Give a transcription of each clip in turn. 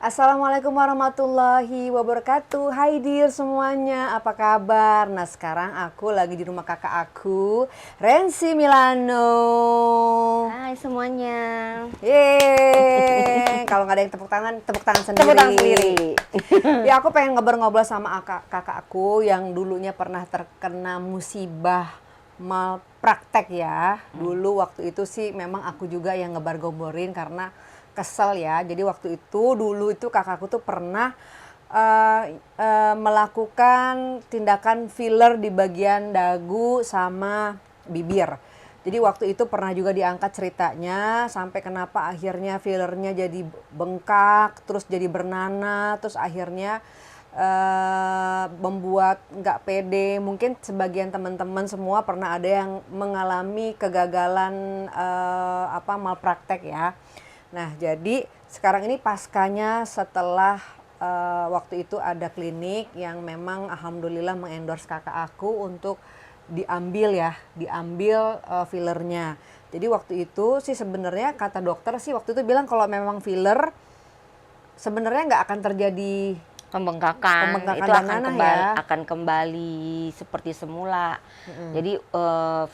Assalamualaikum warahmatullahi wabarakatuh. Hai dear semuanya, apa kabar? Nah sekarang aku lagi di rumah kakak aku, Rensi Milano. Hai semuanya. Yeay, kalau nggak ada yang tepuk tangan sendiri. Tepuk tangan sendiri. Ya aku pengen ngobrol-ngobrol sama kakak aku yang dulunya pernah terkena musibah malpraktek ya. Dulu waktu itu sih memang aku juga yang ngebar-gomborin karena kesel ya. Jadi waktu itu dulu itu kakakku tuh pernah melakukan tindakan filler di bagian dagu sama bibir. Jadi waktu itu pernah juga diangkat ceritanya sampai kenapa akhirnya fillernya jadi bengkak, terus jadi bernanah, terus akhirnya membuat nggak pede. Mungkin sebagian teman-teman semua pernah ada yang mengalami kegagalan malpraktek ya. Nah, jadi sekarang ini paskanya setelah waktu itu ada klinik yang memang alhamdulillah mengendorse kakak aku untuk diambil fillernya. Jadi waktu itu sih sebenarnya kata dokter sih waktu itu bilang kalau memang filler sebenarnya nggak akan terjadi Pembengkakan itu akan kembali seperti semula. Jadi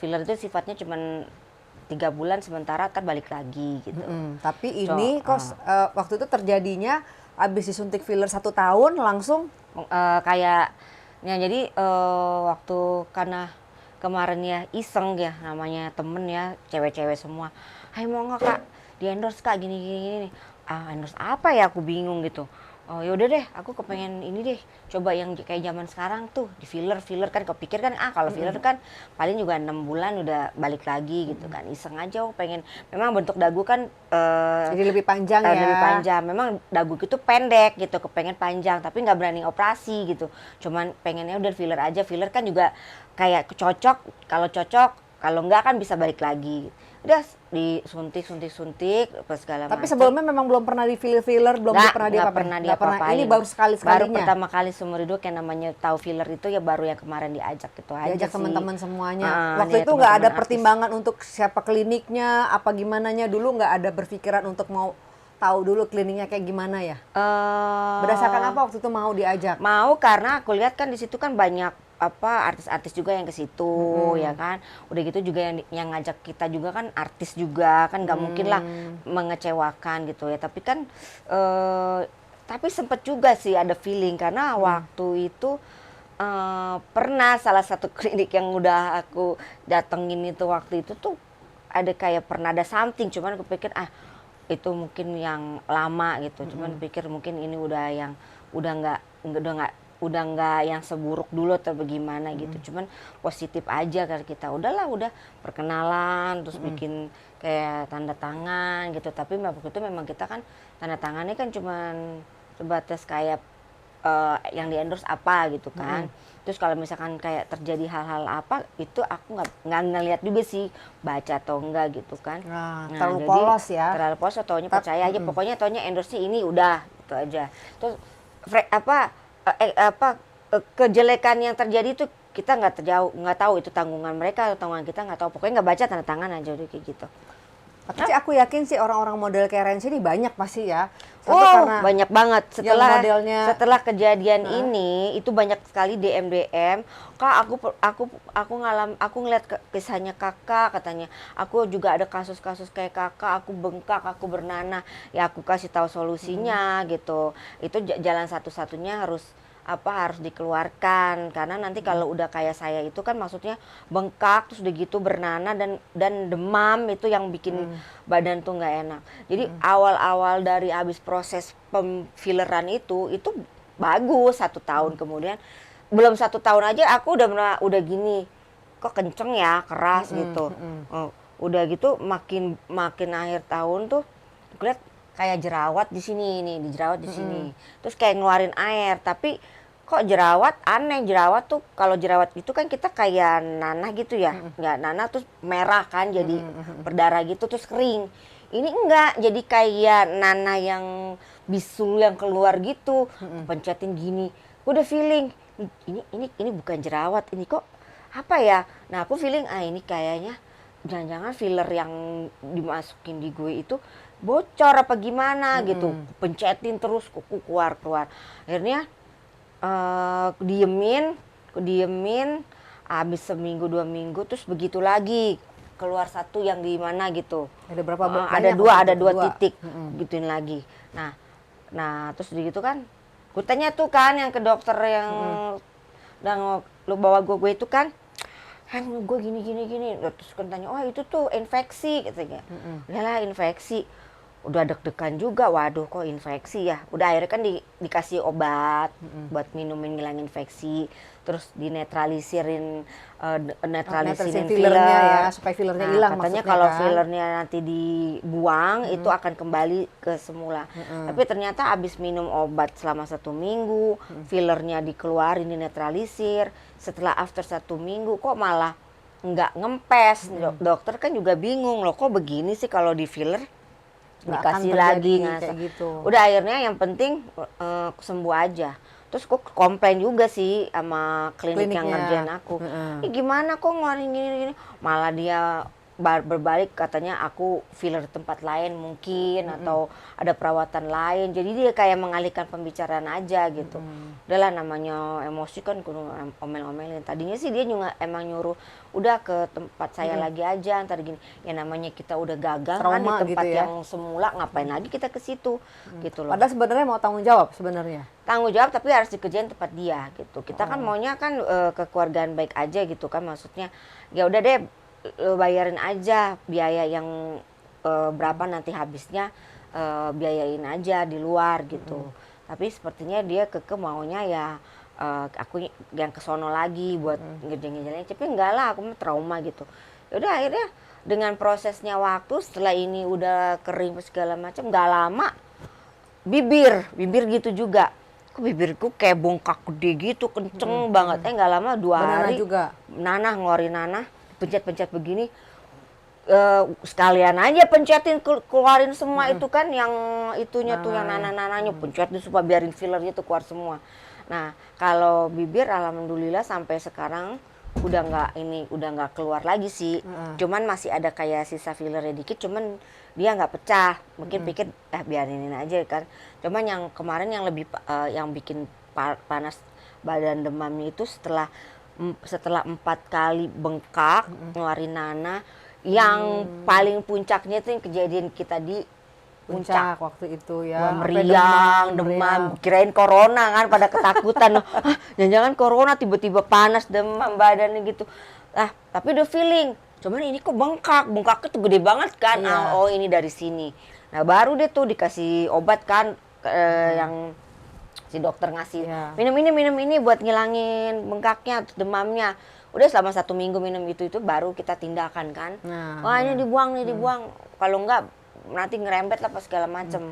filler itu sifatnya cuma 3 bulan sementara kan balik lagi gitu. Tapi ini waktu itu terjadinya habis disuntik filler 1 tahun langsung kayaknya jadi waktu karena kemarin ya iseng ya namanya temen ya cewek-cewek semua. Hai mau nggak kak di endorse kak gini. Endorse apa ya aku bingung gitu. Oh yaudah deh, aku kepengen ini deh, coba yang kayak zaman sekarang tuh di filler kan kepikir kan kalau filler kan paling juga 6 bulan udah balik lagi gitu kan, iseng aja aku pengen, memang bentuk dagu kan jadi lebih panjang ya. Lebih panjang, memang dagu itu pendek gitu, kepengen panjang tapi nggak berani operasi gitu, cuman pengennya udah filler aja, filler kan juga kayak cocok, kalau enggak kan bisa balik lagi. Udah disuntik apa segala macam. Tapi sebelumnya memang belum pernah di filler, belum pernah diapa-apain. Ini baru sekalinya. Baru pertama kali seumur hidup yang namanya tahu filler itu ya baru yang kemarin diajak gitu aja. Diajak teman-teman semuanya. Waktu iya, itu nggak ada pertimbangan untuk siapa kliniknya, apa gimananya dulu, nggak ada berpikiran untuk mau tahu dulu kliniknya kayak gimana ya? Berdasarkan apa waktu itu mau diajak? Mau karena aku lihat kan di situ kan banyak artis-artis juga yang ke situ ya kan, udah gitu juga yang ngajak kita juga kan artis juga kan, nggak mungkin lah mengecewakan gitu ya, tapi kan tapi sempet juga sih ada feeling karena waktu itu pernah salah satu klinik yang udah aku datengin itu waktu itu tuh ada kayak pernah ada something, cuman aku pikir itu mungkin yang lama gitu, cuman pikir mungkin ini udah yang udah nggak yang seburuk dulu atau bagaimana gitu, cuman positif aja kan kita, udah perkenalan terus bikin kayak tanda tangan gitu, tapi waktu itu memang kita kan tanda tangannya kan cuman sebatas kayak yang di endorse apa gitu kan. Terus kalau misalkan kayak terjadi hal-hal apa itu aku nggak ngeliat juga sih baca atau enggak gitu kan. Nah, terlalu polos ya. Terlalu polos, taunya percaya aja, pokoknya taunya endorse ini udah gitu aja. Terus kejelekan yang terjadi itu kita nggak tahu itu tanggungan mereka atau tanggungan kita, nggak tahu, pokoknya nggak baca tanda tangan aja udah kayak gitu. Tapi sih aku yakin sih orang-orang model kayak Rensi ini banyak pasti ya. Karena banyak banget setelah kejadian Nah. ini itu banyak sekali DM kak, aku ngeliat kisahnya kakak, katanya aku juga ada kasus-kasus kayak kakak, aku bengkak, aku bernanah, ya aku kasih tahu solusinya gitu. Itu jalan satu-satunya harus dikeluarkan, karena nanti kalau udah kayak saya itu kan maksudnya bengkak terus udah gitu bernanah dan demam, itu yang bikin badan tuh nggak enak. Jadi awal-awal dari habis proses pemfilleran itu bagus, 1 tahun kemudian, belum 1 tahun aja aku udah gini, kok kenceng ya, keras gitu. Udah gitu makin akhir tahun tuh lihat kayak jerawat di sini nih, jerawat di sini. Terus kayak ngeluarin air, tapi kok jerawat aneh. Jerawat tuh kalau jerawat itu kan kita kayak nanah gitu ya. Nggak nanah terus merah kan, jadi berdarah gitu terus kering. Ini enggak, jadi kayak nanah yang bisul yang keluar gitu. Pencetin gini. Gue udah feeling ini bukan jerawat, ini kok apa ya? Nah, aku feeling ini kayaknya jangan-jangan filler yang dimasukin di gue itu bocor apa gimana gitu, pencetin terus kuku keluar. Akhirnya diemin, habis seminggu 2 minggu terus begitu lagi keluar satu yang di mana gitu. Ada berapa Ada banyak? dua titik gituin lagi. Nah terus gitu kan, gue tanya tuh kan yang ke dokter yang dan lo bawa gue itu kan, gue gini. Terus kan tanya, oh itu tuh infeksi katanya. Lah infeksi. Udah deg-degan juga, waduh kok infeksi ya. Udah akhirnya kan dikasih obat buat minumin ngilangin infeksi. Terus netralisin fillernya ya, supaya fillernya hilang. Katanya kalau fillernya nanti dibuang itu akan kembali ke semula. Tapi ternyata abis minum obat selama 1 minggu, fillernya dikeluarin, dinetralisir. Setelah after 1 minggu kok malah nggak ngempes. Dokter kan juga bingung loh, kok begini sih kalau di filler dikasih lagi kayak gitu. Udah akhirnya yang penting sembuh aja. Terus kok komplain juga sih sama klinik yang ngerjain aku. Gimana kok ngeluarin gini. Malah dia berbalik katanya aku filler tempat lain mungkin atau ada perawatan lain. Jadi dia kayak mengalihkan pembicaraan aja gitu. Udahlah namanya emosi kan kudu omel-omelin. Tadinya sih dia juga emang nyuruh udah ke tempat saya lagi aja ntar gini. Ya namanya kita udah gagal kan di tempat gitu ya, yang semula, ngapain lagi kita ke situ gitu loh. Padahal sebenarnya mau tanggung jawab sebenarnya. Tanggung jawab tapi harus dikerjain tempat dia gitu. Kita kan maunya kan kekeluargaan baik aja gitu kan, maksudnya ya udah deh bayarin aja biaya yang berapa nanti habisnya, biayain aja di luar gitu. Tapi sepertinya dia maunya ya aku yang kesono lagi buat ngerjain. Tapi enggak lah, aku mah trauma gitu. Ya udah akhirnya dengan prosesnya waktu setelah ini udah kering segala macam, nggak lama bibir gitu juga. Kok bibirku kayak bongkak gede gitu, kenceng banget. Nggak lama 2 hari juga. ngeluarin nanah, pencet begini, sekalian aja pencetin keluarin semua itu kan yang itunya tuh yang nanah-nanahnya, pencetin supaya biarin fillernya tuh keluar semua. Nah kalau bibir alhamdulillah sampai sekarang udah nggak keluar lagi sih. Cuman masih ada kayak sisa fillernya dikit, cuman dia nggak pecah. Mungkin pikir biarin aja kan. Cuman yang kemarin yang lebih yang bikin panas badan demamnya itu setelah 4 kali bengkak ngeluarin nanah, yang paling puncaknya itu yang kejadian kita di puncak waktu itu ya. Meriang, demam, kirain corona kan, pada ketakutan. Jangan-jangan corona, tiba-tiba panas, demam badannya gitu. Tapi udah feeling. Cuman ini kok bengkaknya tuh gede banget kan. Oh ini dari sini. Nah baru deh tuh dikasih obat kan, yang si dokter ngasih, minum ini buat ngilangin bengkaknya, demamnya. Udah selama 1 minggu minum itu baru kita tindakan kan. Ini dibuang. Kalau enggak nanti ngerembet lah pas segala macem.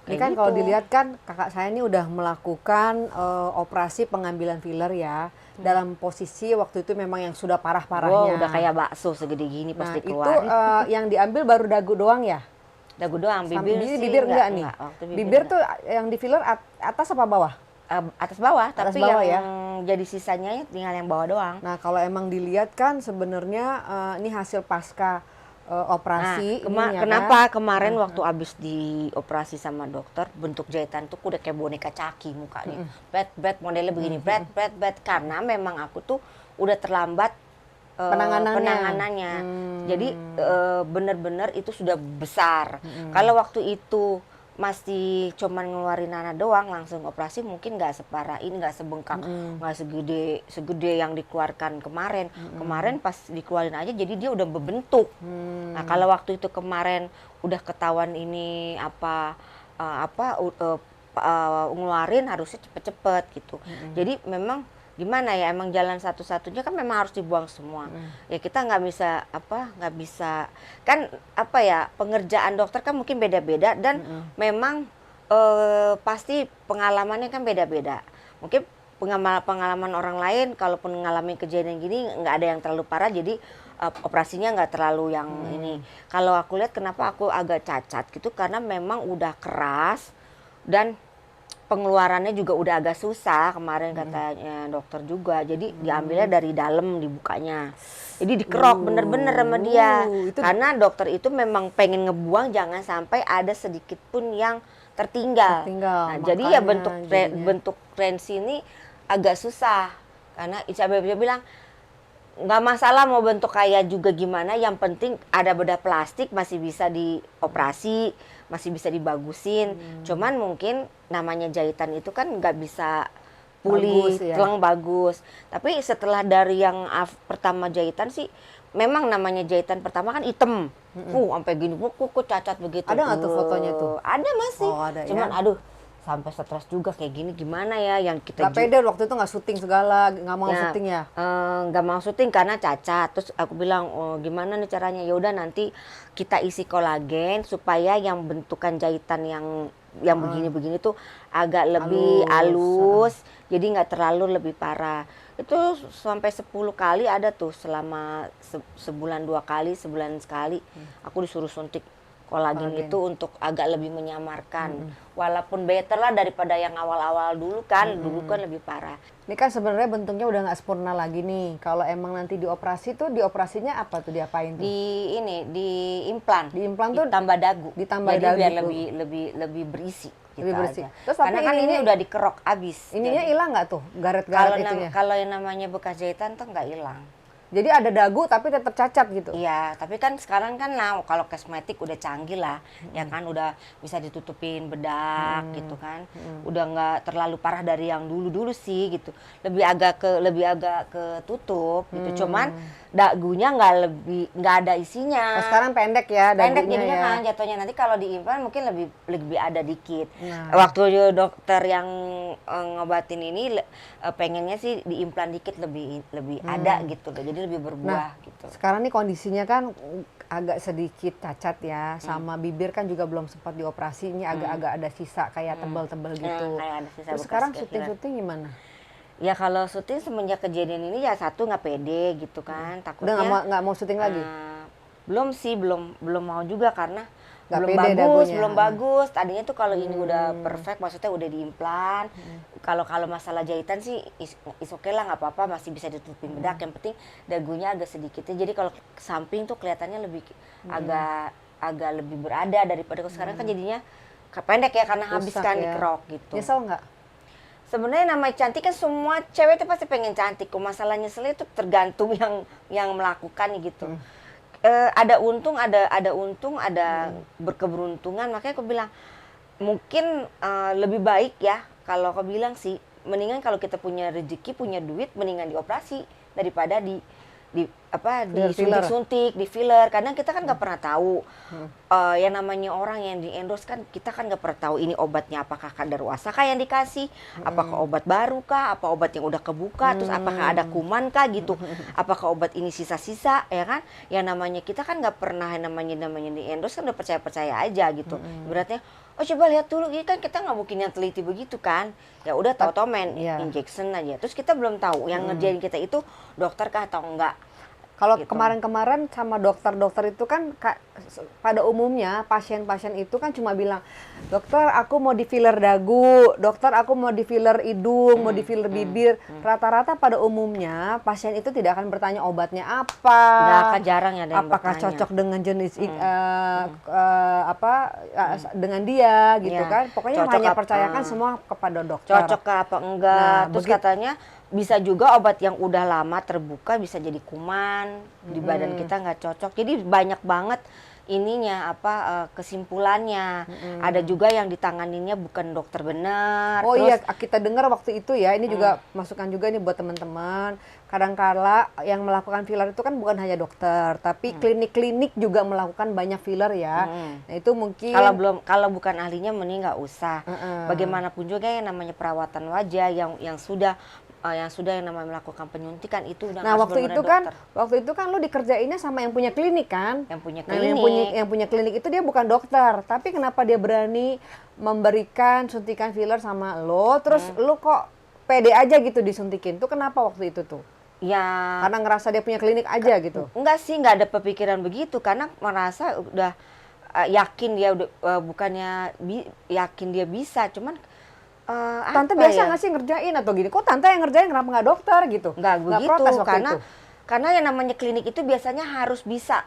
Ini kan kalau dilihat kan kakak saya ini udah melakukan operasi pengambilan filler ya. Dalam posisi waktu itu memang yang sudah parah-parahnya. Udah kayak bakso segede gini pasti keluar. Itu yang diambil baru dagu doang ya? Dagu doang, bibir enggak nih? Bibir tuh yang di filler atas apa bawah? Atas bawah, tapi bawah yang ya? jadi sisanya tinggal yang bawah doang. Nah kalau emang dilihat kan sebenarnya ini hasil pasca operasi. Kenapa kemarin waktu abis dioperasi sama dokter, bentuk jahitan tuh udah kayak boneka caki mukanya. Bret modelnya begini, bret. Karena memang aku tuh udah terlambat penanganannya. Jadi benar-benar itu sudah besar. Kalau waktu itu masih cuman ngeluarin nanah doang, langsung operasi mungkin nggak separah ini, nggak sebengkak, nggak segede yang dikeluarkan kemarin. Kemarin pas dikeluarin aja jadi dia udah berbentuk. Nah kalau waktu itu kemarin udah ketahuan ini ngeluarin harusnya cepet-cepet gitu. Jadi memang gimana ya, emang jalan satu-satunya kan memang harus dibuang semua. Ya kita nggak bisa kan pengerjaan dokter kan mungkin beda-beda dan memang pasti pengalamannya kan beda-beda. Mungkin pengalaman orang lain kalaupun mengalami kejadian gini nggak ada yang terlalu parah, jadi operasinya nggak terlalu yang ini. Kalau aku lihat kenapa aku agak cacat gitu, karena memang udah keras dan pengeluarannya juga udah agak susah kemarin katanya dokter juga. Jadi diambilnya dari dalam dibukanya. Jadi dikerok bener-bener sama dia. Itu Karena dokter itu memang pengen ngebuang jangan sampai ada sedikit pun yang tertinggal. Nah, jadi ya bentuk trensi ini agak susah. Karena Isabel dia bilang nggak masalah mau bentuk kayak juga gimana, yang penting ada bedah plastik masih bisa dioperasi, masih bisa dibagusin. Cuman mungkin namanya jahitan itu kan nggak bisa pulih, tulang bagus. Tapi setelah dari yang pertama jahitan sih, memang namanya jahitan pertama kan hitam. Sampai gini, kok cacat begitu. Ada nggak tuh fotonya tuh? Ada masih. Oh, ada, cuman ya? aduh, sampai stres juga kayak gini gimana ya yang kita. Gak pede waktu itu nggak syuting segala, nggak mau syuting ya? Nggak mau syuting karena cacat. Terus aku bilang, oh, gimana nih caranya? Ya udah nanti kita isi kolagen supaya yang bentukan jahitan yang begini-begini tuh agak lebih halus, jadi nggak terlalu lebih parah. Itu sampai 10 kali ada tuh selama sebulan 2 kali, sebulan sekali. Aku disuruh suntik kolagen itu untuk agak lebih menyamarkan. Walaupun better lah daripada yang awal-awal dulu kan, dulu kan lebih parah. Ini kan sebenarnya bentuknya udah nggak sempurna lagi nih. Kalau emang nanti dioperasi tuh, dioperasinya apa tuh, diapain tuh? Di implan. Di implan tuh ditambah dagu. Ditambah jadi dagu biar tuh. lebih berisi. Lebih bersih. Aja. Terus karena kan ini udah dikerok abis. Ininya hilang nggak tuh garet-garet itunya? Kalau yang namanya bekas jahitan tuh nggak hilang. Jadi ada dagu tapi tetap cacat gitu? Iya, tapi kan sekarang kan kalau kosmetik udah canggih lah, ya kan udah bisa ditutupin bedak gitu kan, udah nggak terlalu parah dari yang dulu sih gitu, lebih agak ke tutup gitu, cuman dagunya nggak ada isinya. Oh, sekarang pendek ya dagunya. Pendek jadinya ya? kan jatuhnya, nanti kalau diimplan mungkin lebih ada dikit. Waktu dokter yang ngobatin ini pengennya sih diimplan dikit lebih ada gitu loh, jadi lebih berbuah gitu. Sekarang nih kondisinya kan agak sedikit cacat ya, sama bibir kan juga belum sempat dioperasi, ini agak-agak ada sisa kayak tebal-tebal gitu. Kayak ada sisa. Terus sekarang syuting gimana? Ya kalau syuting semenjak kejadian ini ya satu nggak pede gitu kan, takutnya. Udah nggak mau syuting lagi? Belum sih, belum mau juga karena Gak belum pede bagus, dagunya. belum bagus. Tadinya tuh kalau ini udah perfect, maksudnya udah diimplan. Kalau masalah jahitan sih is oke lah, nggak apa-apa, masih bisa ditutupin bedak. Yang penting dagunya agak sedikitnya. Jadi kalau ke samping tuh kelihatannya lebih agak lebih berada daripada sekarang kan jadinya pendek ya karena habis kan dikerok gitu. Nyesel nggak? Sebenarnya namanya cantik kan semua cewek itu pasti pengen cantik. Kok masalah nyeselnya itu tergantung yang melakukan gitu. Ada untung, ada berkeberuntungan. Makanya aku bilang mungkin lebih baik ya kalau aku bilang sih, mendingan kalau kita punya rezeki, punya duit, mendingan dioperasi daripada disuntik-suntik, di filler. Kadang kita kan nggak pernah tahu. Yang namanya orang yang di endorse kan kita kan nggak pernah tahu ini obatnya apakah kadaluarsa kah yang dikasih, apakah obat baru kah, apa obat yang udah kebuka, terus apakah ada kuman kah gitu, apakah obat ini sisa-sisa ya kan. Yang namanya kita kan nggak pernah yang namanya di endorse kan udah percaya aja gitu. Beratnya oh coba lihat dulu, ini kan kita nggak mungkin yang teliti begitu kan. Ya udah tahu-tahu main injection aja. Terus kita belum tahu yang ngerjain kita itu dokter kah atau enggak. Kalau kemarin-kemarin sama dokter-dokter itu kan pada umumnya pasien-pasien itu kan cuma bilang, dokter aku mau di filler dagu, dokter aku mau di filler hidung, mau di filler bibir. Rata-rata pada umumnya pasien itu tidak akan bertanya obatnya apa, jarang ya ada yang apakah bertanya. cocok dengan jenis dengan dia gitu kan. Pokoknya Cocok hanya percayakan semua kepada dokter. Cocok apa enggak. Terus katanya bisa juga obat yang udah lama terbuka bisa jadi kuman di badan kita nggak cocok. Jadi banyak banget ininya kesimpulannya. Ada juga yang ditanganinnya bukan dokter benar. Oh iya, kita dengar waktu itu ya. Ini juga masukan juga nih buat teman-teman. Kadang-kala yang melakukan filler itu kan bukan hanya dokter, tapi klinik-klinik juga melakukan banyak filler ya. Nah itu mungkin kalau bukan ahlinya mending nggak usah. Bagaimanapun juga yang namanya perawatan wajah yang sudah yang namanya melakukan penyuntikan itu udah Nah, waktu itu kan lu dikerjainnya sama yang punya klinik kan? Yang punya Nah, klinik. yang punya klinik itu dia bukan dokter, tapi kenapa dia berani memberikan suntikan filler sama lo, terus lu kok pede aja gitu disuntikin? Tuh kenapa waktu itu tuh? Ya, Karena ngerasa dia punya klinik aja gitu. enggak sih, nggak ada pemikiran begitu karena merasa udah yakin dia udah bukannya yakin dia bisa, cuman Tante apa biasa ya? nggak sih ngerjain atau gini? Kok tante yang ngerjain kenapa nggak dokter gitu? Nggak begitu, protes waktu karena itu? karena yang namanya klinik itu biasanya harus bisa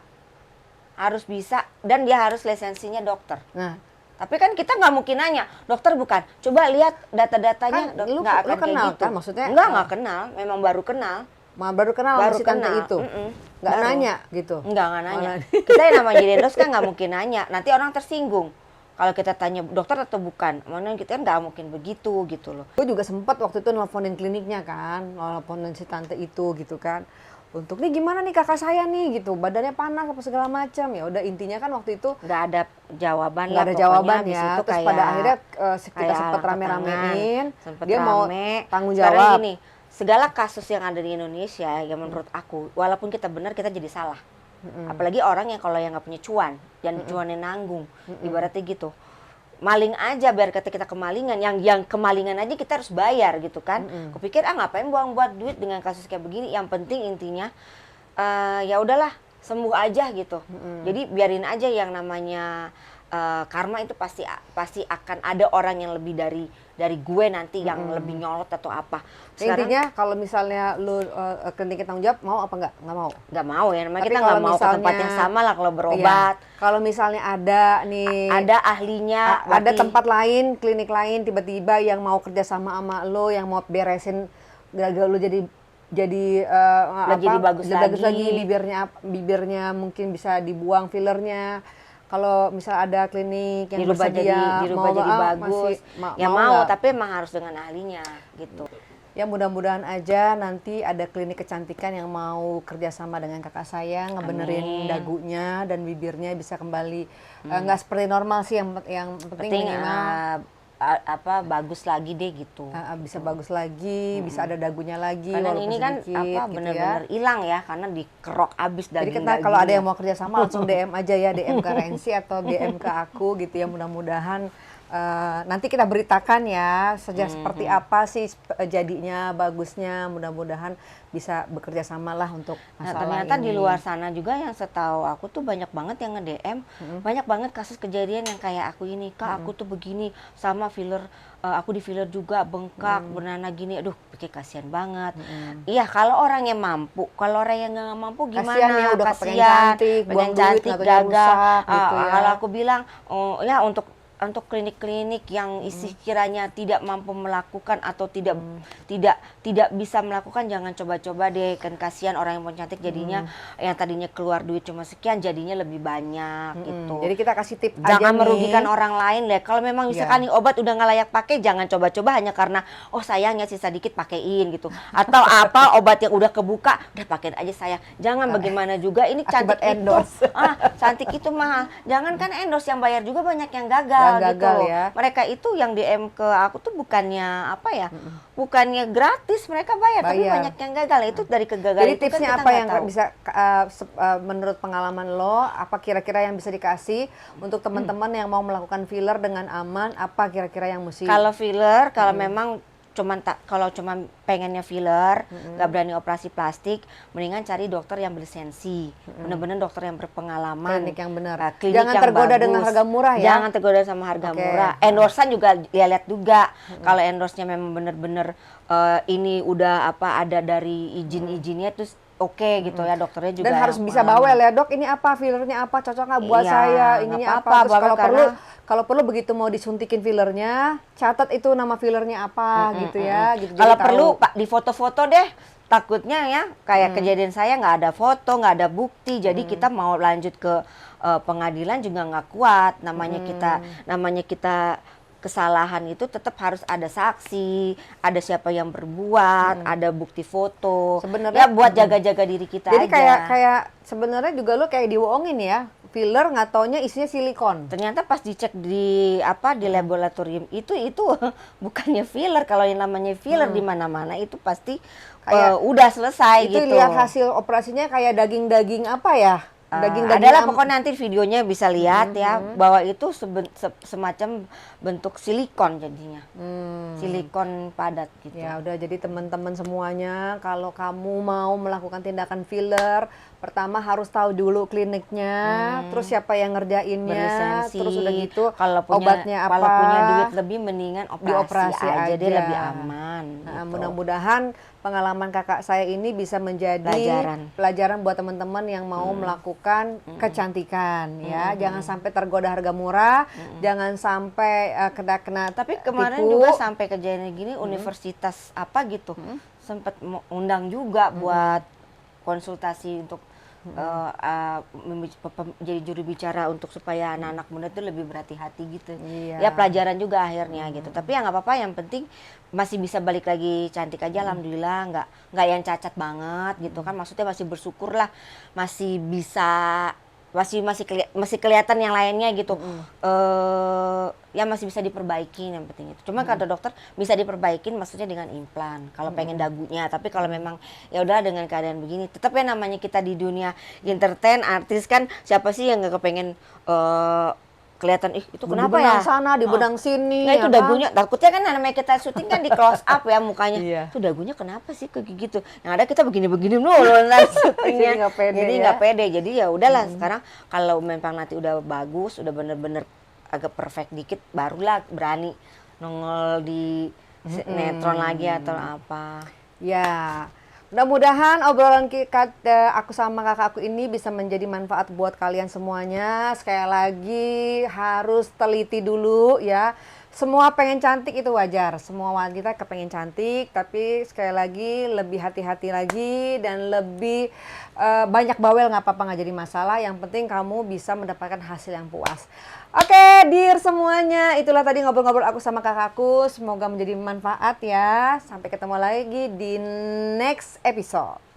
dan dia harus lisensinya dokter. Nah, Tapi kan kita nggak mungkin nanya, dokter bukan, coba lihat data-datanya, Kan lu- nggak akan lu kayak kenal gitu. kan? Maksudnya, nggak kenal, memang baru kenal. baru kenal sama Baru si tante kenal, itu, mm-mm, nggak baru. nanya gitu. Nggak nanya. Malah- Kita yang namanya jadi endorse kan nggak mungkin nanya, nanti orang tersinggung. Kalau kita tanya dokter atau bukan, mana kita kan nggak mungkin begitu gitu loh. Gue juga sempat waktu itu nelfonin kliniknya kan, nelfonin si tante itu gitu kan. Untuk nih gimana nih kakak saya nih gitu, badannya panas apa segala macam. Ya udah intinya kan waktu itu Nggak ada jawaban nggak lah ada pokoknya. jawaban Habis ya. itu Terus kayak pada akhirnya kita kayak sempat angkat rame-ramein. tangan, sempet Dia mau rame. tanggung Sekarang jawab. gini, segala kasus yang ada di Indonesia yang menurut aku, walaupun kita benar kita jadi salah. Apalagi orang yang kalau yang nggak punya cuan, yang cuannya nanggung, ibaratnya gitu. Maling aja biar kata kita kemalingan, yang kemalingan aja kita harus bayar gitu kan. Kupikir ngapain buat duit dengan kasus kayak begini. Yang penting intinya ya udahlah sembuh aja gitu. Jadi biarin aja yang namanya karma itu pasti akan ada orang yang lebih dari gue nanti yang lebih nyolot atau apa. Sekarang Intinya kalau misalnya lu kliniknya tanggung jawab mau apa nggak mau? nggak mau ya, namanya Tapi kita nggak kalau mau ke tempat misalnya- yang sama lah kalau berobat. Iya. Kalau misalnya ada nih Ada ahlinya, ada berarti- tempat lain, klinik lain tiba-tiba yang mau kerja sama lo, yang mau beresin gagal lo jadi jadi bagus lagi. bibirnya mungkin bisa dibuang fillernya. Kalau misal ada klinik yang dirubah bersedia dirubah jadi bagus. Ya mau, nggak? tapi emang harus dengan ahlinya gitu. Ya mudah-mudahan aja nanti ada klinik kecantikan yang mau kerjasama dengan kakak saya ngebenerin Amin. dagunya dan bibirnya bisa kembali nggak seperti normal sih, yang penting Penting minimal bagus lagi deh gitu. bisa bagus lagi, bisa ada dagunya lagi Karena walaupun ini kan sedikit, gitu ya. benar-benar hilang ya karena dikerok abis Jadi daging. kita kalau ada yang mau kerja sama langsung DM aja ya, DM ke Rensi atau DM ke aku gitu ya. Mudah-mudahan nanti kita beritakan ya seperti apa sih jadinya, bagusnya. Mudah-mudahan bisa bekerja sama lah untuk Nah, masalah ternyata ini. di luar sana juga yang setahu aku tuh banyak banget yang nge-DM, banyak banget kasus kejadian yang kayak aku ini, Kak aku tuh begini sama filler, aku di filler juga bengkak, bernanah gini, aduh pikir kasihan banget. Iya kalau orang yang mampu, kalau orang yang nggak mampu gimana? Kasihan ya, udah kepengen Kasihan, cantik, buang pengen duit, cantik nggak taunya gagal. rusak, gitu ya. Kalau aku bilang, ya untuk klinik-klinik yang isi kiranya tidak mampu melakukan atau tidak bisa melakukan, jangan coba-coba deh, kan kasihan orang yang mau cantik jadinya yang tadinya keluar duit cuma sekian jadinya lebih banyak gitu. Jadi kita kasih tip aja Jangan nih. merugikan orang lain deh. Kalau memang misalkan nih obat udah nggak layak pakai, jangan coba-coba hanya karena sayangnya sisa dikit pakein gitu. Atau apa obat yang udah kebuka, udah pakein aja sayang. Jangan bagaimana juga ini Akibat cantik endorse. cantik itu mahal. Jangan kan endorse yang bayar juga banyak yang gagal Yang gitu gagal loh. ya. Mereka itu yang DM ke aku tuh bukannya apa ya? Bukannya gratis, mereka bayar, tapi Bayar. banyak yang gagal. Itu dari kegagalan Jadi itu kan tipsnya kita apa nggak yang tahu. bisa menurut pengalaman lo, apa kira-kira yang bisa dikasih untuk teman-teman yang mau melakukan filler dengan aman, apa kira-kira yang mesti Kalau filler, kalau memang kalau cuman pengennya filler, nggak berani operasi plastik, mendingan cari dokter yang berlisensi, bener-bener dokter yang berpengalaman, klinik yang benar. klinik Jangan yang tergoda bagus. dengan harga murah ya. Jangan tergoda sama harga Oke. murah. Endorsean juga lihat juga. Kalau endorse-nya memang bener-bener ini udah ada dari izin-izinnya, terus oke gitu ya, dokternya juga. Dan harus yang bisa pengalaman. bawel ya, Dok, ini apa, fillernya apa, cocok nggak buat Iya, saya, nggak ininya apa-apa, apa. Terus bawel kalau perlu begitu mau disuntikin fillernya, catat itu nama fillernya apa gitu ya. Gitu, Kalau jadi perlu tahu. Pak di foto-foto deh. Takutnya ya kayak kejadian saya nggak ada foto, nggak ada bukti. Jadi kita mau lanjut ke pengadilan juga nggak kuat. Namanya kita kesalahan itu tetap harus ada saksi, ada siapa yang berbuat, ada bukti foto. Sebenarnya- ya buat jaga-jaga diri kita Jadi aja. kayak sebenarnya juga lo kayak dibohongin ya. Filler nggak taunya isinya silikon. Ternyata pas dicek di laboratorium itu bukannya filler. Kalau yang namanya filler di mana-mana itu pasti Kayak udah selesai Itu gitu. lihat hasil operasinya kayak daging-daging apa ya? Daging-daging adalah pokoknya nanti videonya bisa lihat ya bahwa itu semacam bentuk silikon jadinya. Silikon padat gitu. Ya udah, jadi teman-teman semuanya kalau kamu mau melakukan tindakan filler, pertama harus tahu dulu kliniknya, terus siapa yang ngerjainnya, Berlisensi. terus udah gitu kalau punya, obatnya apa. Kalau punya duit lebih mendingan Dioperasi aja, deh aja. lebih aman. Nah, gitu. mudah-mudahan pengalaman kakak saya ini bisa menjadi pelajaran buat teman-teman yang mau melakukan kecantikan ya. Jangan sampai tergoda harga murah, jangan sampai kena Tapi kemarin tipu. juga sampai kejadian gini universitas apa gitu sempat undang juga buat konsultasi untuk jadi juru bicara untuk supaya anak-anak muda itu lebih berhati-hati gitu. Iya. Ya pelajaran juga akhirnya gitu. Tapi ya nggak apa-apa, yang penting masih bisa balik lagi cantik aja, alhamdulillah, nggak yang cacat banget gitu kan. Maksudnya masih bersyukur lah, masih bisa masih kelihatan yang lainnya gitu. Ya masih bisa diperbaiki, yang penting itu. Cuma kata dokter bisa diperbaikin maksudnya dengan implan kalau pengen dagunya. Tapi kalau memang ya udah dengan keadaan begini, tetap ya namanya kita di dunia entertain, artis kan, siapa sih yang nggak kepengen kelihatan itu kenapa di ya? benang sana, di benang sini. Nah itu ya kan? dagunya, takutnya kan namanya kita syuting kan di close up ya mukanya. Iya. Itu dagunya kenapa sih kayak gitu? Yang ada kita begini-begini dulu nanti syutingnya. Jadi nggak pede Jadi ya. nggak pede. Jadi ya udahlah sekarang kalau memang nanti udah bagus, udah bener-bener agak perfect dikit, barulah berani nongol di sinetron lagi atau apa. Ya, mudah-mudahan obrolan aku sama kakak aku ini bisa menjadi manfaat buat kalian semuanya. Sekali lagi harus teliti dulu ya. Semua pengen cantik itu wajar, semua wanita kepengen cantik, tapi sekali lagi lebih hati-hati lagi dan lebih banyak bawel nggak apa-apa, nggak jadi masalah. Yang penting kamu bisa mendapatkan hasil yang puas. Oke, dear semuanya, itulah tadi ngobrol-ngobrol aku sama kakakku. Semoga menjadi manfaat ya. Sampai ketemu lagi di next episode.